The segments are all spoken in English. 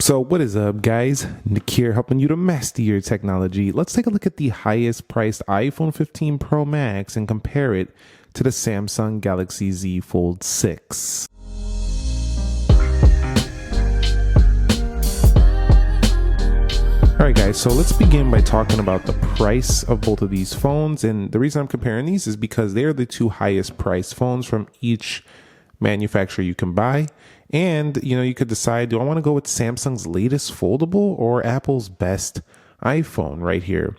So what is up, guys? Nick here, helping you to master your technology. Let's take a look at the highest priced iPhone 15 Pro Max and compare it to the Samsung Galaxy Z Fold 6. Alright guys, so let's begin by talking about the price of both of these phones, and the reason I'm comparing these is because they're the two highest priced phones from each manufacturer you can buy. And you could decide, do I want to go with Samsung's latest foldable or Apple's best iPhone right here?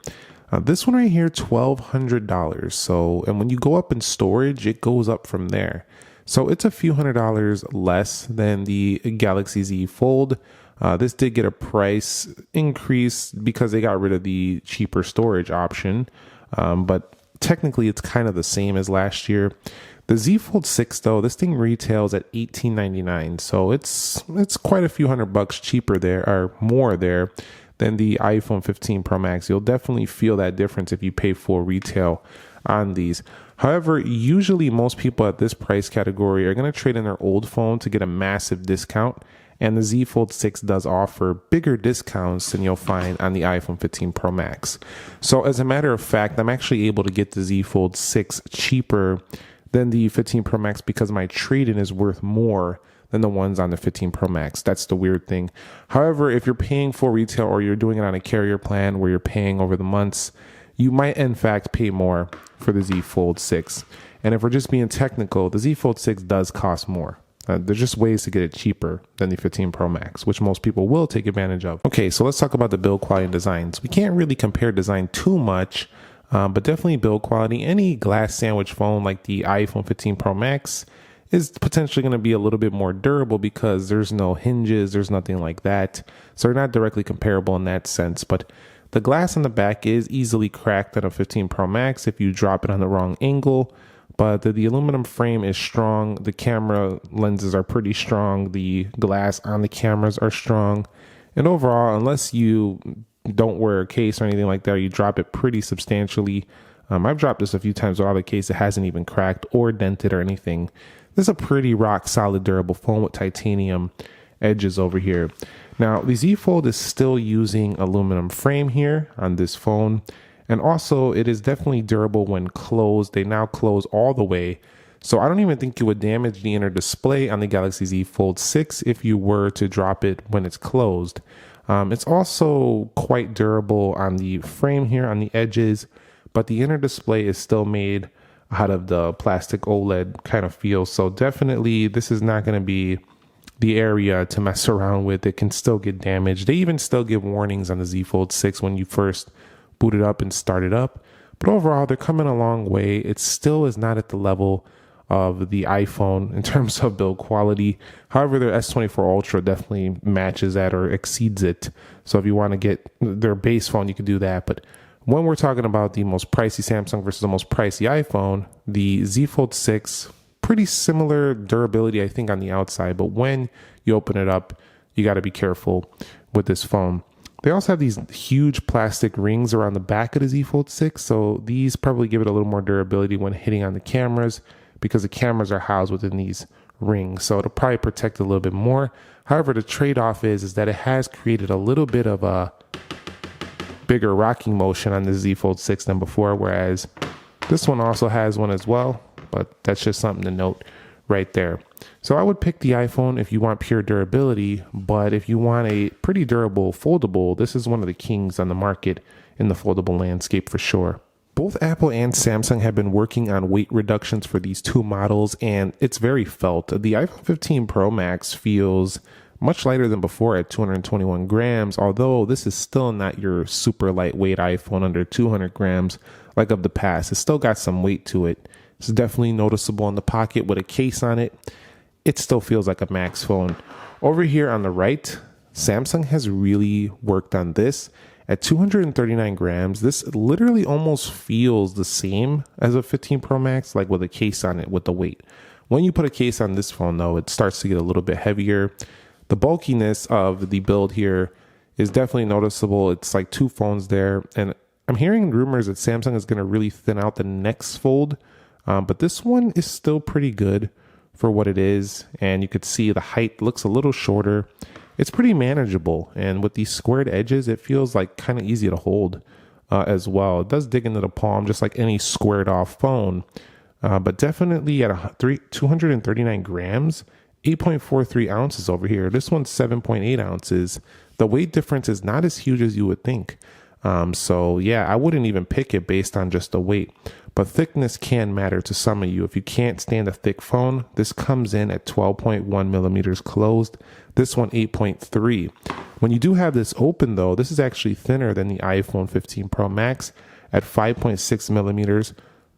This one right here, $1,200. So, and when you go up in storage, it goes up from there. So it's a few $100s less than the Galaxy Z Fold. This did get a price increase because they got rid of the cheaper storage option. But technically it's kind of the same as last year. The Z Fold 6 though, this thing retails at $18.99, so it's quite a few $100 cheaper there, or more there, than the iPhone 15 Pro Max. You'll definitely feel that difference if you pay full retail on these. However, usually most people at this price category are going to trade in their old phone to get a massive discount, and the Z Fold 6 does offer bigger discounts than you'll find on the iPhone 15 Pro Max. So as a matter of fact, I'm actually able to get the Z Fold 6 cheaper than the 15 Pro Max because my trade-in is worth more than the ones on the 15 Pro Max. That's the weird thing. However, if you're paying full retail or you're doing it on a carrier plan where you're paying over the months, you might in fact pay more for the Z Fold 6. And if we're just being technical, the Z Fold 6 does cost more. There's just ways to get it cheaper than the 15 Pro Max, which most people will take advantage of. Okay, so let's talk about the build quality and designs. We can't really compare design too much, but definitely build quality. Any glass sandwich phone like the iPhone 15 Pro Max is potentially going to be a little bit more durable because there's no hinges, there's nothing like that. So they're not directly comparable in that sense, but the glass on the back is easily cracked on a 15 Pro Max if you drop it on the wrong angle. But the aluminum frame is strong. The camera lenses are pretty strong. The glass on the cameras are strong. And overall, unless you don't wear a case or anything like that, you drop it pretty substantially. I've dropped this a few times without a case. It hasn't even cracked or dented or anything. This is a pretty rock solid durable phone with titanium edges over here. Now the Z Fold is still using aluminum frame here on this phone, and also it is definitely durable when closed. They now close all the way, so I don't even think you would damage the inner display on the Galaxy Z Fold 6 if you were to drop it when it's closed. It's also quite durable on the frame here on the edges, but the inner display is still made out of the plastic OLED kind of feel. So definitely this is not going to be the area to mess around with. It can still get damaged. They even still give warnings on the Z Fold 6 when you first boot it up and start it up. But overall, they're coming a long way. It still is not at the level of the iPhone in terms of build quality. However, their S24 Ultra definitely matches that or exceeds it. So if you want to get their base phone, you can do that. But when we're talking about the most pricey Samsung versus the most pricey iPhone, the Z Fold 6, pretty similar durability, I think, on the outside. But when you open it up, you got to be careful with this phone. They also have these huge plastic rings around the back of the Z Fold 6. So these probably give it a little more durability when hitting on the cameras, because the cameras are housed within these rings. So it'll probably protect a little bit more. However, the trade-off is that it has created a little bit of a bigger rocking motion on the Z Fold 6 than before, whereas this one also has one as well, but that's just something to note right there. So I would pick the iPhone if you want pure durability, but if you want a pretty durable foldable, this is one of the kings on the market in the foldable landscape for sure. Both Apple and Samsung have been working on weight reductions for these two models, and it's very felt. The iPhone 15 Pro Max feels much lighter than before at 221 grams, although this is still not your super lightweight iPhone under 200 grams like of the past. It's still got some weight to it. It's definitely noticeable in the pocket with a case on it. It still feels like a Max phone. Over here on the right, Samsung has really worked on this. At 239 grams, this literally almost feels the same as a 15 Pro Max, like with a case on it with the weight. When you put a case on this phone though, it starts to get a little bit heavier. The bulkiness of the build here is definitely noticeable. It's like two phones there. And I'm hearing rumors that Samsung is going to really thin out the next fold. But this one is still pretty good for what it is. And you could see the height looks a little shorter. it's pretty manageable. And with these squared edges, it feels like kind of easy to hold as well. It does dig into the palm just like any squared off phone, but definitely at 239 grams, 8.43 ounces over here. This one's 7.8 ounces. The weight difference is not as huge as you would think. So yeah, I wouldn't even pick it based on just the weight, but thickness can matter to some of you. If you can't stand a thick phone, this comes in at 12.1 millimeters closed. This one, 8.3. When you do have this open though, this is actually thinner than the iPhone 15 Pro Max at 5.6 millimeters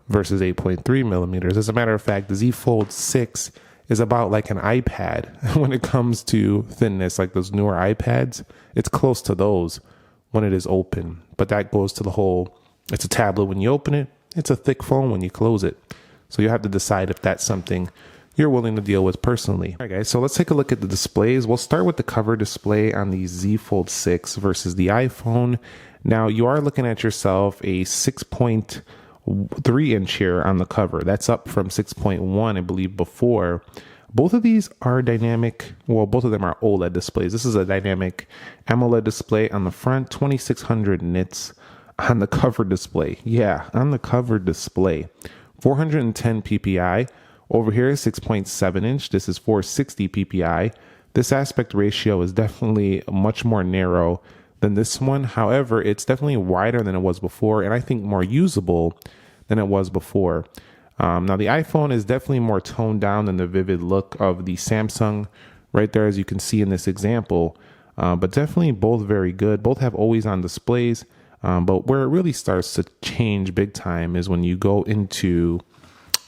versus 8.3 millimeters. As a matter of fact, the Z Fold 6 is about like an iPad when it comes to thinness, like those newer iPads. It's close to those when it is open, but that goes to the whole, it's a tablet when you open it, it's a thick phone when you close it. So you have to decide if that's something you're willing to deal with personally. All right, guys, so let's take a look at the displays. We'll start with the cover display on the Z Fold 6 versus the iPhone. Now, you are looking at yourself a 6.3 inch here on the cover. That's up from 6.1, I believe, before. Both of these are dynamic. Well, both of them are OLED displays. This is a dynamic AMOLED display on the front, 2600 nits on the cover display. Yeah, on the cover display, 410 ppi. Over here, 6.7 inch. This is 460 ppi. This aspect ratio is definitely much more narrow than this one. However, it's definitely wider than it was before, and I think more usable than it was before. Now, the iPhone is definitely more toned down than the vivid look of the Samsung right there, as you can see in this example. But definitely both very good. Both have always on displays. But where it really starts to change big time is when you go into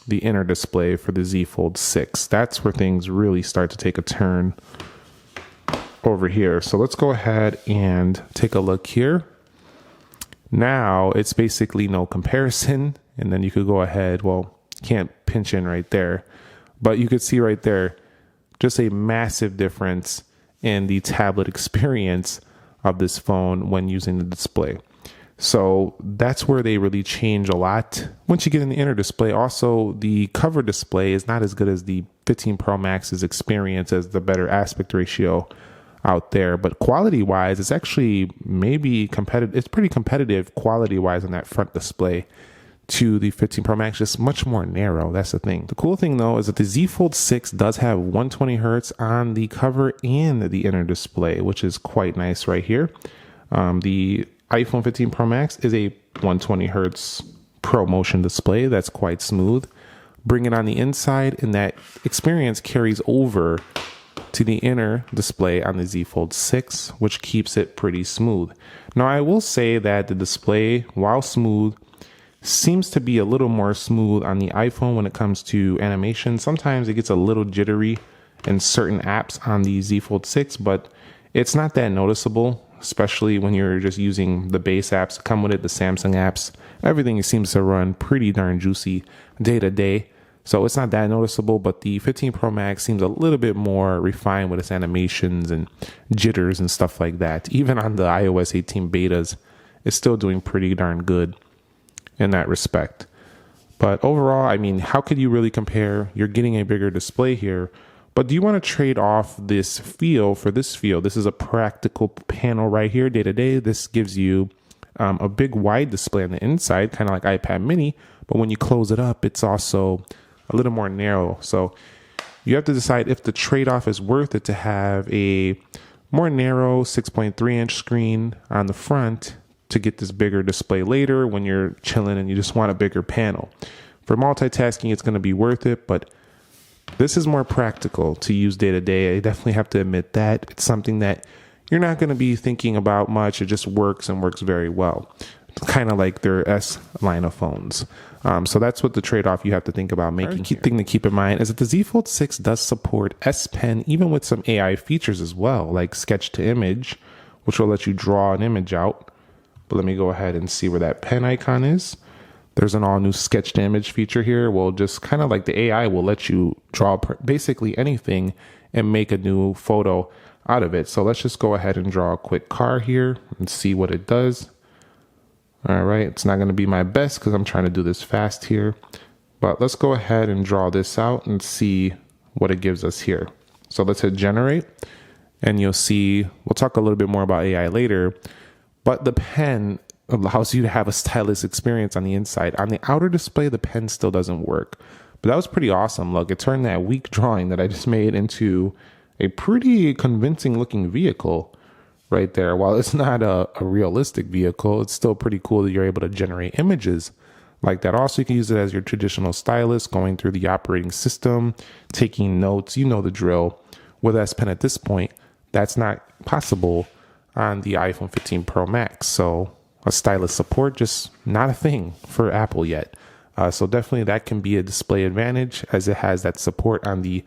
the inner display for the Z Fold 6. That's where things really start to take a turn over here. So let's go ahead and take a look here. Now it's basically no comparison. And then you could go ahead, well, can't pinch in right there, but you could see right there just a massive difference in the tablet experience of this phone when using the display. So that's where they really change a lot. Once you get in the inner display, also the cover display is not as good as the 15 Pro Max's experience as the better aspect ratio out there. But quality wise, it's actually maybe competitive. It's pretty competitive quality wise on that front display to the 15 Pro Max, just much more narrow. That's the thing. The cool thing though is that the Z Fold 6 does have 120 hertz on the cover and the inner display, which is quite nice right here. The iPhone 15 Pro Max is a 120 hertz Pro Motion display that's quite smooth. Bring it on the inside, and that experience carries over to the inner display on the Z Fold 6, which keeps it pretty smooth. Now, I will say that the display, while smooth, seems to be a little more smooth on the iPhone when it comes to animation. Sometimes it gets a little jittery in certain apps on the Z Fold 6, but it's not that noticeable, especially when you're just using the base apps that come with it, the Samsung apps. Everything seems to run pretty darn juicy day to day. So it's not that noticeable, but the 15 Pro Max seems a little bit more refined with its animations and jitters and stuff like that. Even on the iOS 18 betas, it's still doing pretty darn good in that respect. But overall, I mean, how could you really compare? You're getting a bigger display here, but do you want to trade off this feel for this feel? This is a practical panel right here, day to day. This gives you a big wide display on the inside, kind of like iPad mini, but when you close it up, it's also a little more narrow. So you have to decide if the trade-off is worth it to have a more narrow 6.3 inch screen on the front to get this bigger display later when you're chilling and you just want a bigger panel. For multitasking, it's going to be worth it, but this is more practical to use day to day. I definitely have to admit that. It's something that you're not going to be thinking about much. It just works and works very well. It's kind of like their S line of phones. So that's what the trade-off you have to think about making. Key thing to keep in mind is that the Z Fold 6 does support S Pen, even with some AI features as well, like sketch to image, which will let you draw an image out. But let me go ahead and see where that pen icon is. There's an all new sketch to image feature here. Well, just kind of like the AI will let you draw basically anything and make a new photo out of it. So let's just go ahead and draw a quick car here and see what it does. All right, it's not going to be my best because I'm trying to do this fast here, but let's go ahead and draw this out and see what it gives us here. So let's hit generate. And you'll see, we'll talk a little bit more about AI later, but the pen allows you to have a stylus experience on the inside. On the outer display, the pen still doesn't work. But that was pretty awesome. Look, it turned that weak drawing that I just made into a pretty convincing looking vehicle right there. While it's not a realistic vehicle, it's still pretty cool that you're able to generate images like that. Also, you can use it as your traditional stylus, going through the operating system, taking notes. You know the drill. With S Pen at this point, that's not possible on the iPhone 15 Pro Max. So a stylus support, just not a thing for Apple yet. So definitely that can be a display advantage as it has that support on the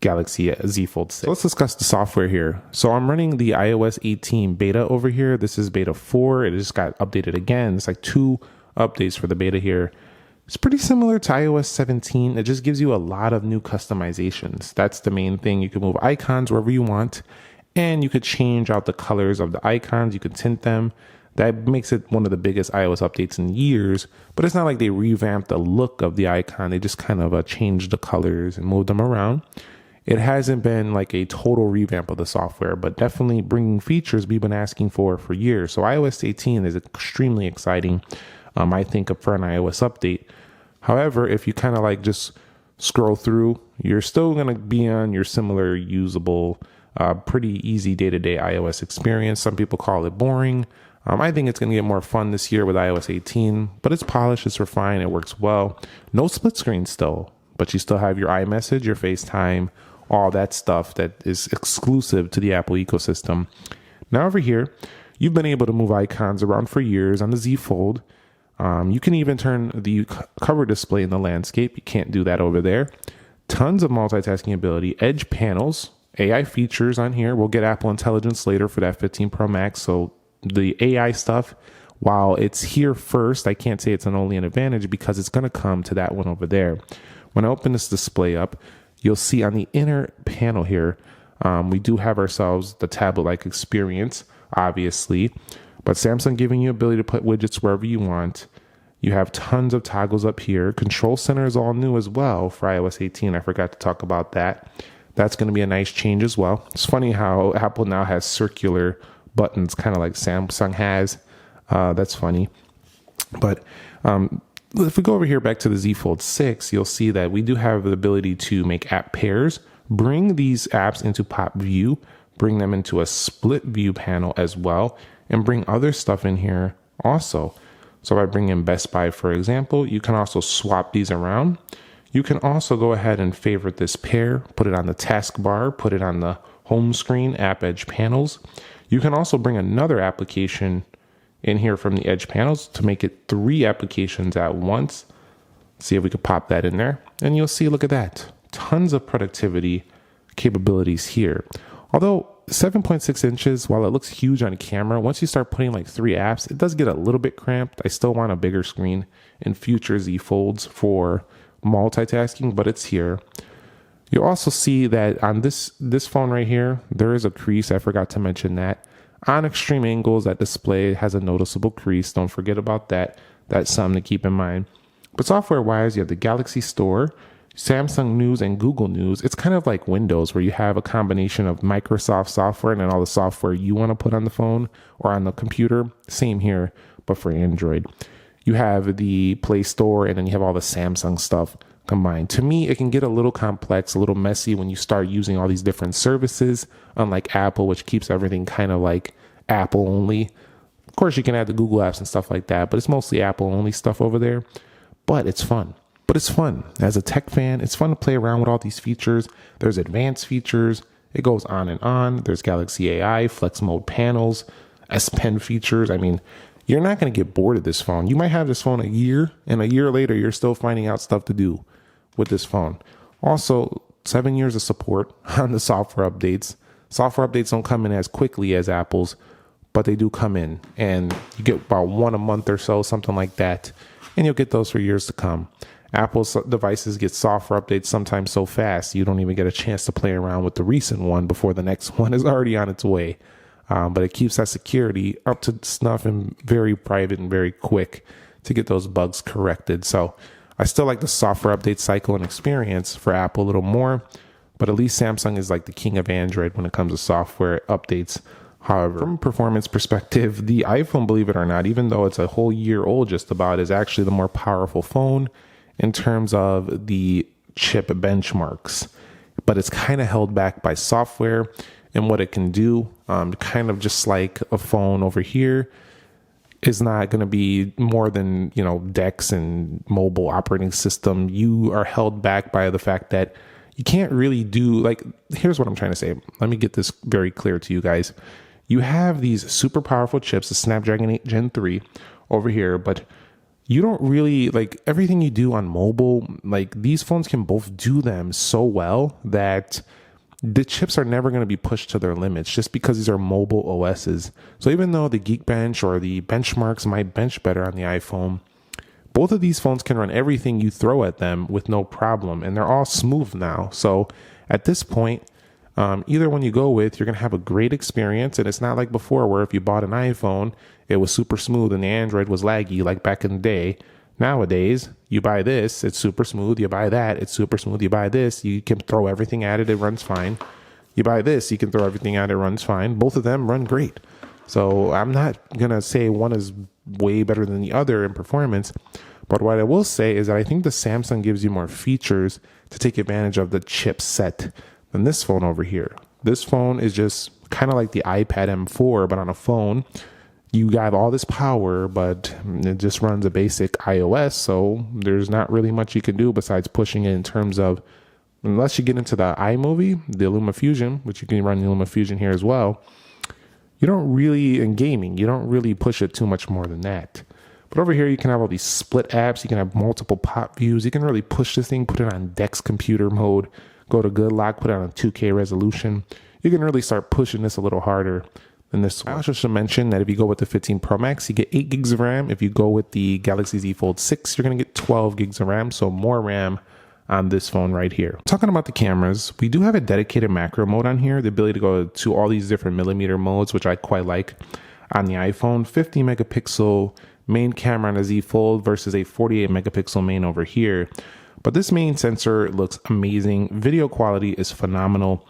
Galaxy Z Fold 6. So let's discuss the software here. So I'm running the iOS 18 beta over here. This is beta 4. It just got updated again. It's like 2 updates for the beta here. It's pretty similar to iOS 17. It just gives you a lot of new customizations. That's the main thing. You can move icons wherever you want, and you could change out the colors of the icons. You could tint them. That makes it one of the biggest iOS updates in years, but it's not like they revamped the look of the icon. They just kind of changed the colors and moved them around. It hasn't been like a total revamp of the software, but definitely bringing features we've been asking for years. So iOS 18 is extremely exciting, I think, for an iOS update. However, if you kind of like just scroll through, you're still going to be on your similar usable, pretty easy day-to-day iOS experience. Some people call it boring. I think it's going to get more fun this year with iOS 18, but it's polished, it's refined, it works well. No split screen still, but you still have your iMessage, your FaceTime, all that stuff that is exclusive to the Apple ecosystem. Now over here, you've been able to move icons around for years on the Z Fold. You can even turn the cover display in the landscape. You can't do that over there. Tons of multitasking ability, edge panels, AI features on here. We'll get Apple Intelligence later for that 15 Pro Max, so the AI stuff, while it's here first, I can't say it's only an advantage because it's going to come to that one over there. When I open this display up, you'll see on the inner panel here, we do have ourselves the tablet-like experience, obviously, but Samsung giving you ability to put widgets wherever you want. You have tons of toggles up here. Control Center is all new as well for iOS 18. I forgot to talk about that. That's going to be a nice change as well. It's funny how Apple now has circular buttons, kind of like Samsung has. That's funny. But if we go over here back to the Z Fold 6, you'll see that we do have the ability to make app pairs, bring these apps into pop view, bring them into a split view panel as well, and bring other stuff in here also. So if I bring in Best Buy, for example, you can also swap these around. You can also go ahead and favorite this pair, put it on the taskbar, put it on the home screen, app edge panels. You can also bring another application in here from the edge panels to make it 3 applications at once. See if we could pop that in there. And you'll see, look at that. Tons of productivity capabilities here. Although 7.6 inches, while it looks huge on camera, once you start putting like 3 apps, it does get a little bit cramped. I still want a bigger screen in future Z Folds for multitasking, but it's here. You'll also see that on this phone right here, there is a crease. I forgot to mention that. On extreme angles, that display has a noticeable crease. Don't forget about that. That's something to keep in mind. But software-wise, you have the Galaxy Store, Samsung News, and Google News. It's kind of like Windows, where you have a combination of Microsoft software and then all the software you want to put on the phone or on the computer. Same here, but for Android. You have the Play Store, and then you have all the Samsung stuff combined. To me, it can get a little complex, a little messy when you start using all these different services, unlike Apple, which keeps everything kind of like Apple only. Of course, you can add the Google apps and stuff like that, but it's mostly Apple only stuff over there. But it's fun. As a tech fan, it's fun to play around with all these features. There's advanced features. It goes on and on. There's Galaxy AI, Flex Mode panels, S Pen features. I mean, you're not going to get bored of this phone. You might have this phone a year, and a year later, you're still finding out stuff to do with this phone. Also, 7 years of support on the software updates. Software updates don't come in as quickly as Apple's, but they do come in, and you get about 1 a month or so, something like that, and you'll get those for years to come. Apple's devices get software updates sometimes so fast you don't even get a chance to play around with the recent one before the next one is already on its way. But it keeps that security up to snuff and very private and very quick to get those bugs corrected. So I still like the software update cycle and experience for Apple a little more, but at least Samsung is like the king of Android when it comes to software updates. However, from a performance perspective, the iPhone, believe it or not, even though it's a whole year old just about, is actually the more powerful phone in terms of the chip benchmarks. But it's kind of held back by software and what it can do. Kind of just like a phone over here is not going to be more than, DeX and mobile operating system. You are held back by the fact that you can't really do, like, here's what I'm trying to say. Let me get this very clear to you guys. You have these super powerful chips, the Snapdragon 8 Gen 3 over here, but you don't really, like, everything you do on mobile, like, these phones can both do them so well that the chips are never going to be pushed to their limits just because these are mobile OSs. So even though the Geekbench or the benchmarks might bench better on the iPhone, both of these phones can run everything you throw at them with no problem, and they're all smooth now. So at this point, either one you go with, you're going to have a great experience. And it's not like before where if you bought an iPhone, it was super smooth and the Android was laggy like back in the day. Nowadays, you buy this, it's super smooth. You buy that, it's super smooth. You buy this, you can throw everything at it, it runs fine. You buy this, you can throw everything at it, it runs fine. Both of them run great. So I'm not going to say one is way better than the other in performance. But what I will say is that I think the Samsung gives you more features to take advantage of the chipset than this phone over here. This phone is just kind of like the iPad M4, but on a phone. You have all this power, but it just runs a basic iOS, so there's not really much you can do besides pushing it in terms of, unless you get into the iMovie, the LumaFusion, which you can run the LumaFusion here as well, you don't really, in gaming, you don't really push it too much more than that. But over here, you can have all these split apps, you can have multiple pop views, you can really push this thing, put it on DeX computer mode, go to good lock, put it on 2K resolution. You can really start pushing this a little harder. And this one. I also should mention that if you go with the 15 Pro Max, you get 8 gigs of RAM. If you go with the Galaxy Z Fold 6, you're going to get 12 gigs of RAM, so more RAM on this phone right here. Talking about the cameras, we do have a dedicated macro mode on here, the ability to go to all these different millimeter modes, which I quite like on the iPhone. 50 megapixel main camera on a Z Fold versus a 48 megapixel main over here. But this main sensor looks amazing. Video quality is phenomenal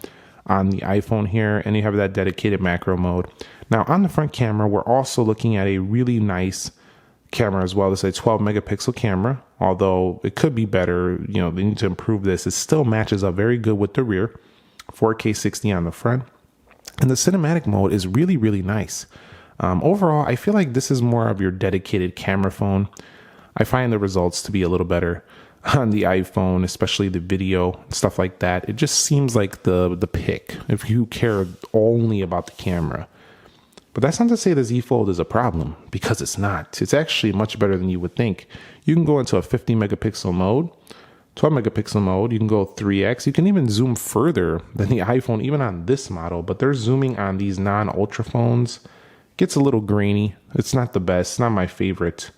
on the iPhone here, and you have that dedicated macro mode. Now on the front camera, we're also looking at a really nice camera as well. This is a 12 megapixel camera, although it could be better. They need to improve this. It still matches up very good with the rear. 4K 60 on the front. And the cinematic mode is really, really nice. Overall, I feel like this is more of your dedicated camera phone. I find the results to be a little better on the iPhone, especially the video, stuff like that. It just seems like the pick if you care only about the camera. But that's not to say the Z Fold is a problem, because it's not. It's actually much better than you would think. You can go into a 50 megapixel mode, 12 megapixel mode, you can go 3x. You can even zoom further than the iPhone, even on this model, but they're zooming on these non-ultra phones. Gets a little grainy. It's not the best. It's not my favorite.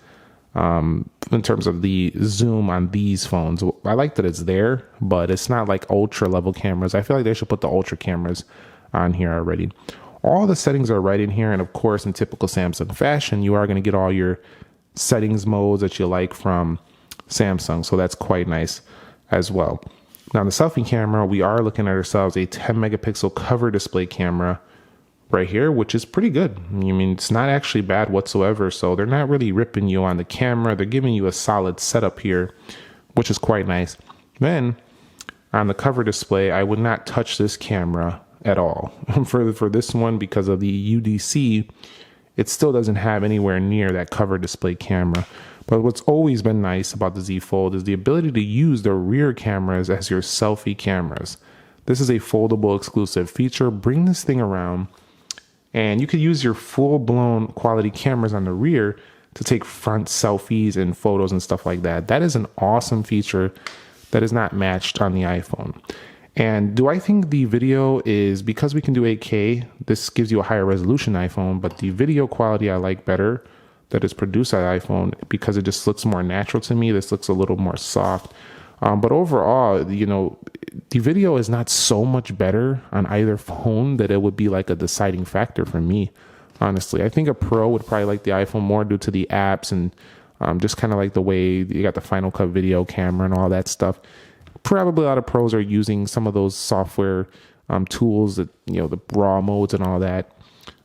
In terms of the zoom on these phones, I like that it's there, but it's not like ultra level cameras. I feel like they should put the ultra cameras on here already. All the settings are right in here, and of course, in typical Samsung fashion, you are going to get all your settings modes that you like from Samsung, so that's quite nice as well. Now, the selfie camera, we are looking at ourselves a 10 megapixel cover display camera right here, which is pretty good. I mean, it's not actually bad whatsoever. So they're not really ripping you on the camera. They're giving you a solid setup here, which is quite nice. Then on the cover display, I would not touch this camera at all for this one, because of the UDC. It still doesn't have anywhere near that cover display camera. But what's always been nice about the Z Fold is the ability to use the rear cameras as your selfie cameras. This is a foldable exclusive feature. Bring this thing around, and you could use your full-blown quality cameras on the rear to take front selfies and photos and stuff like that. That is an awesome feature that is not matched on the iPhone. And do I think the video is, because we can do 8K, this gives you a higher resolution iPhone, but the video quality I like better that is produced on iPhone, because it just looks more natural to me. This looks a little more soft. But overall, the video is not so much better on either phone that it would be like a deciding factor for me, honestly. I think a pro would probably like the iPhone more due to the apps and just kind of like the way you got the Final Cut video camera and all that stuff. Probably a lot of pros are using some of those software tools that, the raw modes and all that.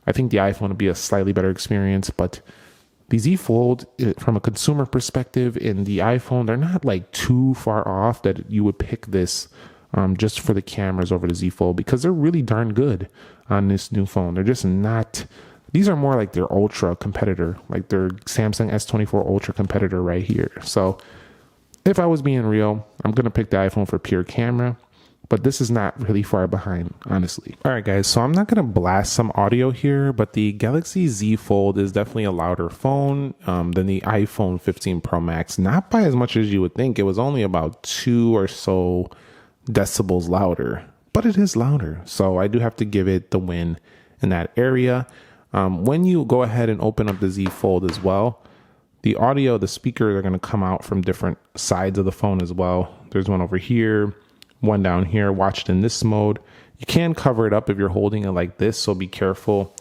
I think the iPhone would be a slightly better experience, but the Z Fold, from a consumer perspective, in the iPhone, they're not like too far off that you would pick this just for the cameras over the Z Fold, because they're really darn good on this new phone. They're just not. These are more like their Ultra competitor, like their Samsung S24 Ultra competitor right here. So if I was being real, I'm going to pick the iPhone for pure camera, but this is not really far behind, honestly. All right, guys, so I'm not going to blast some audio here, but the Galaxy Z Fold is definitely a louder phone than the iPhone 15 Pro Max. Not by as much as you would think. It was only about 2 or so decibels louder, but it is louder. So I do have to give it the win in that area. When you go ahead and open up the Z Fold as well, the audio, the speakers are going to come out from different sides of the phone as well. There's one over here, one down here, watched in this mode. You can cover it up if you're holding it like this, so be careful.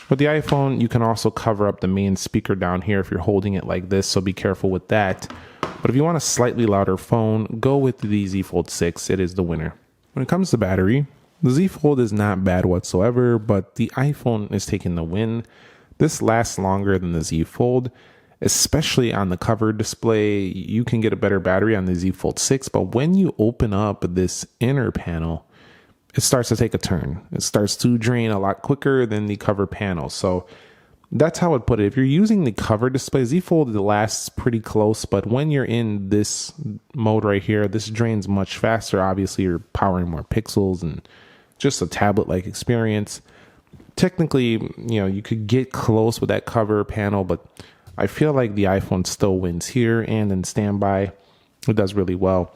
With the iPhone, you can also cover up the main speaker down here if you're holding it like this, so be careful with that. But if you want a slightly louder phone, go with the Z Fold 6. It is the winner. When it comes to battery, the Z Fold is not bad whatsoever, but the iPhone is taking the win. This lasts longer than the Z Fold, especially on the cover display. You can get a better battery on the Z Fold 6, but when you open up this inner panel, it starts to take a turn. It starts to drain a lot quicker than the cover panel. So that's how I'd put it. If you're using the cover display, Z Fold lasts pretty close, but when you're in this mode right here, this drains much faster. Obviously, you're powering more pixels and just a tablet-like experience. Technically, you could get close with that cover panel, but I feel like the iPhone still wins here, and in standby, it does really well.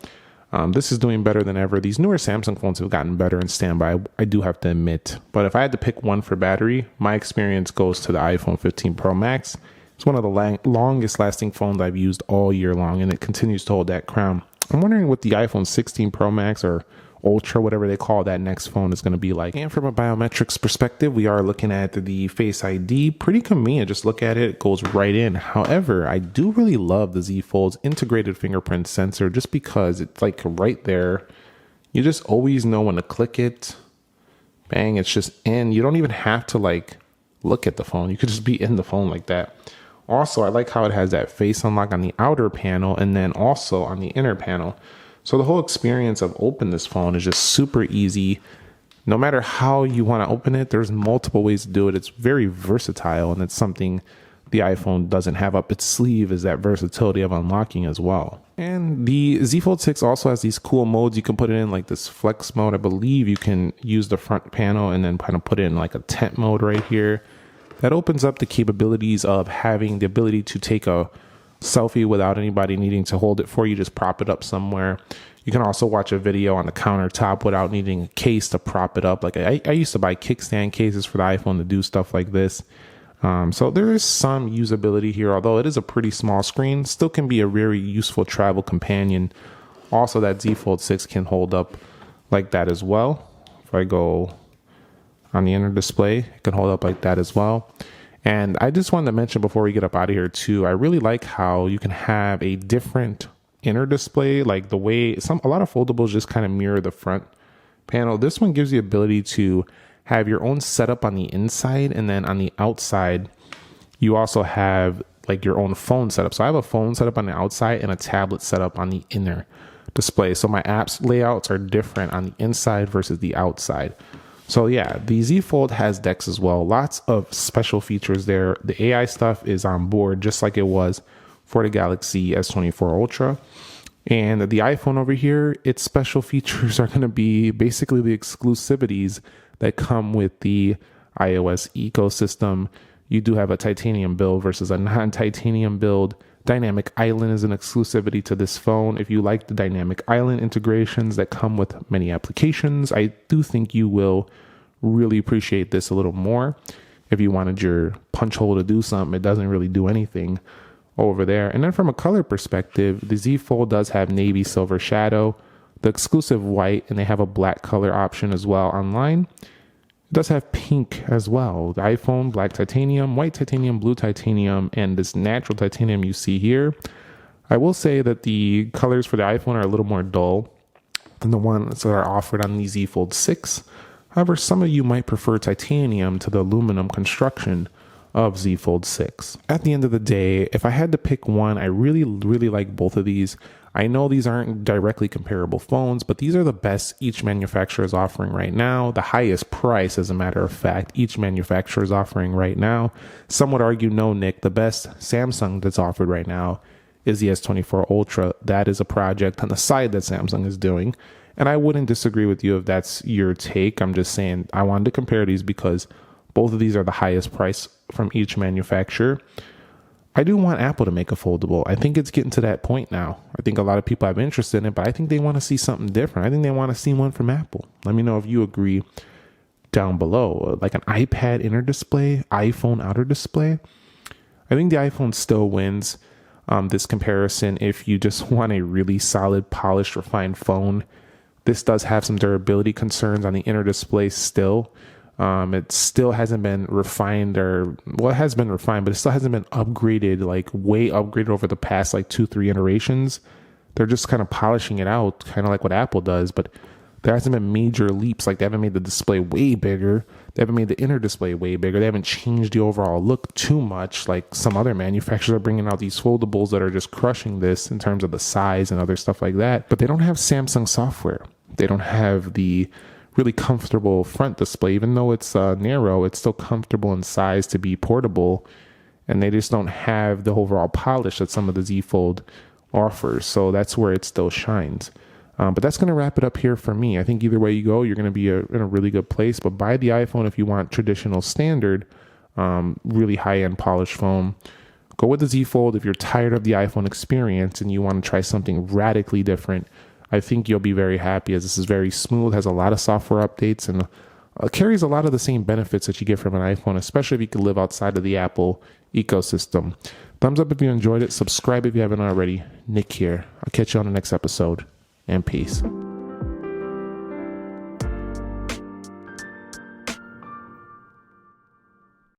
This is doing better than ever. These newer Samsung phones have gotten better in standby, I do have to admit. But if I had to pick one for battery, my experience goes to the iPhone 15 Pro Max. It's one of the longest lasting phones I've used all year long, and it continues to hold that crown. I'm wondering what the iPhone 16 Pro Max or Ultra, whatever they call that next phone, is going to be like. And from a biometrics perspective, we are looking at the Face ID. Pretty convenient. Just look at it. It goes right in. However, I do really love the Z Fold's integrated fingerprint sensor just because it's like right there. You just always know when to click it. Bang, it's just in. You don't even have to like look at the phone. You could just be in the phone like that. Also, I like how it has that face unlock on the outer panel and then also on the inner panel. So the whole experience of opening this phone is just super easy. No matter how you want to open it, there's multiple ways to do it. It's very versatile, and it's something the iPhone doesn't have up its sleeve, is that versatility of unlocking as well. And the Z Fold 6 also has these cool modes you can put it in, like this flex mode. I believe you can use the front panel and then kind of put it in like a tent mode right here. That opens up the capabilities of having the ability to take a selfie without anybody needing to hold it for you. Just prop it up somewhere. You can also watch a video on the countertop without needing a case to prop it up. Like I used to buy kickstand cases for the iPhone to do stuff like this. So there is some usability here, although it is a pretty small screen. Still can be a very useful travel companion. Also, that Z Fold 6 can hold up like that as well. If I go on the inner display, it can hold up like that as well. And I just wanted to mention before we get up out of here too, I really like how you can have a different inner display, like the way a lot of foldables just kind of mirror the front panel. This one gives you the ability to have your own setup on the inside, and then on the outside, you also have like your own phone setup. So I have a phone setup on the outside and a tablet setup on the inner display. So my apps layouts are different on the inside versus the outside. So yeah, the Z Fold has DeX as well. Lots of special features there. The AI stuff is on board just like it was for the Galaxy S24 Ultra. And the iPhone over here, its special features are going to be basically the exclusivities that come with the iOS ecosystem. You do have a titanium build versus a non-titanium build. Dynamic Island is an exclusivity to this phone. If you like the Dynamic Island integrations that come with many applications, I do think you will really appreciate this a little more. If you wanted your punch hole to do something, it doesn't really do anything over there. And then from a color perspective, the Z Fold does have navy, silver, shadow, the exclusive white, and they have a black color option as well online. It does have pink as well. The iPhone, black titanium, white titanium, blue titanium, and this natural titanium you see here. I will say that the colors for the iPhone are a little more dull than the ones that are offered on the Z Fold 6. However, some of you might prefer titanium to the aluminum construction of Z Fold 6. At the end of the day, if I had to pick one, I really like both of these. I know these aren't directly comparable phones, but these are the best each manufacturer is offering right now. The highest price, as a matter of fact, each manufacturer is offering right now. Some would argue, no, Nick, the best Samsung that's offered right now is the S24 Ultra. That is a project on the side that Samsung is doing. And I wouldn't disagree with you if that's your take. I'm just saying I wanted to compare these because both of these are the highest price from each manufacturer. I do want Apple to make a foldable. I think it's getting to that point now. I think a lot of people have interest in it, but I think they want to see something different. I think they want to see one from Apple. Let me know if you agree down below. Like an iPad inner display, iPhone outer display. I think the iPhone still wins this comparison if you just want a really solid, polished, refined phone. This does have some durability concerns on the inner display still. It still hasn't been refined it has been refined, but it still hasn't been upgraded, like way upgraded over the past like 2-3 iterations. They're just kind of polishing it out, kind of like what Apple does, but there hasn't been major leaps. Like they haven't made the display way bigger. They haven't made the inner display way bigger. They haven't changed the overall look too much. Like some other manufacturers are bringing out these foldables that are just crushing this in terms of the size and other stuff like that. But they don't have Samsung software. They don't have the really comfortable front display. Even though it's narrow, it's still comfortable in size to be portable, and they just don't have the overall polish that some of the Z Fold offers. So that's where it still shines. But that's going to wrap it up here for me. I think either way you go, you're going to be in a really good place. But buy the iPhone if you want traditional standard, really high-end polished phone. Go with the Z Fold if you're tired of the iPhone experience and you want to try something radically different. I think you'll be very happy, as this is very smooth, has a lot of software updates, and carries a lot of the same benefits that you get from an iPhone, especially if you can live outside of the Apple ecosystem. Thumbs up if you enjoyed it. Subscribe if you haven't already. Nick here. I'll catch you on the next episode, and peace.